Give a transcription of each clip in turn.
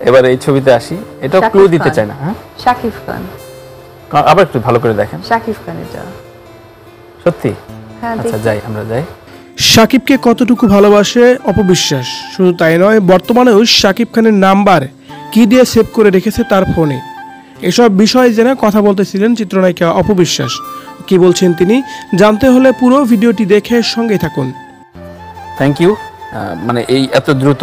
এবার এই ছবিতে আসি, এটা ক্লু দিতে চাই না। হ্যাঁ, শাকিব খান। আবার একটু ভালো করে দেখেন। শাকিব খান এটা সত্যি? হ্যাঁ, আচ্ছা যাই, আমরা যাই। শাকিবকে কতটুকু ভালোবাসে অপবিশ্বাস, শুধু তাই নয়, বর্তমানেও শাকিব খানের নাম্বার কি দিয়ে সেভ করে রেখেছে তার ফোনে। এসব বিষয়ে জেনে কথা বলতেছিলেন চিত্রনায়িকা অপবিশ্বাস। কি বলছেন তিনি, জানতে হলে পুরো ভিডিওটি দেখে সঙ্গে থাকুন। Thank you. মানে এই এত দ্রুত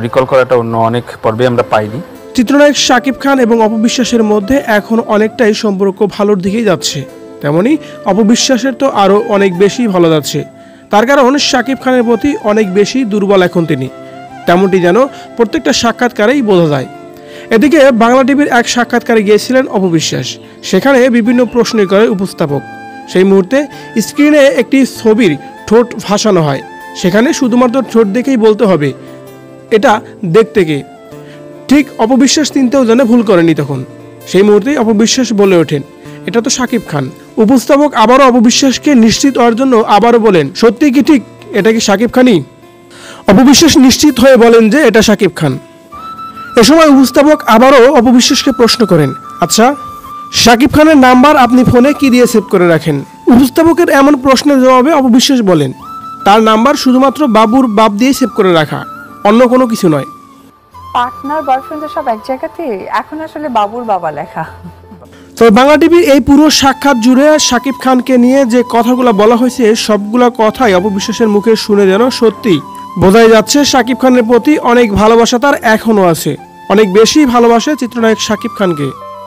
রিকল করাটা অন্য অনেক পর্বে আমরা পাইনি। চিত্রনায়ক শাকিব খান এবং অপবিশ্বাসের মধ্যে এখন অনেকটাই সম্পর্ক ভালোর দিকেই যাচ্ছে, তেমনি অপবিশ্বাসের তো আরও অনেক বেশি ভালো যাচ্ছে। তার কারণ শাকিব খানের প্রতি অনেক বেশি দুর্বল এখন তিনি, তেমনটি যেন প্রত্যেকটা সাক্ষাৎকারেই বোঝা যায়। এদিকে বাংলা টিভির এক সাক্ষাৎকারে গিয়েছিলেন অপবিশ্বাস, সেখানে বিভিন্ন প্রশ্ন করে উপস্থাপক। সেই মুহূর্তে স্ক্রিনে একটি ছবির ঠোঁট ভাসানো হয়, সেখানে শুধুমাত্র ঠোঁট দেখেই বলতে হবে এটা দেখতে কে। ঠিক অপবিশ্বাস চিনতেও যেন ভুল করেনি তখন। সেই মুহূর্তেই অপবিশ্বাস বলে ওঠেন এটা তো শাকিব খান। উপস্থাপক আবারও অপবিশ্বাসকে নিশ্চিত হওয়ার জন্য আবারও বলেন সত্যি কি ঠিক, এটা কি শাকিব খানই? অপবিশ্বাস নিশ্চিত হয়ে বলেন যে এটা শাকিব খান। এ সময় উপস্থাপক আবারও অপবিশ্বাসকে প্রশ্ন করেন, আচ্ছা শাকিব খানের নাম্বার আপনি ফোনে কি দিয়ে সেভ করে রাখেন? উপস্থাপকের এমন প্রশ্নের জবাবে অপবিশ্বাস বলেন তার নাম্বার শুধুমাত্র বাবুর বাপ দিয়ে সেভ করে রাখা, অন্য কোনো কিছু নয়। পার্টনার বয়ফ্রেন্ড সব এক জায়গাতে, এখন আসলে বাবুর বাবা লেখা। তো বাংলা টিভির এই পুরো সাক্ষাৎ জুড়ে শাকিব খানকে নিয়ে যে কথাগুলো বলা হয়েছে সবগুলা কথাই অপবিশ্বাসের মুখে শুনে যেন সত্যি বোঝাই যাচ্ছে শাকিব খানের প্রতি অনেক ভালোবাসা তার এখনো আছে, অনেক বেশি ভালোবাসে চিত্রনায়ক শাকিব খানকে।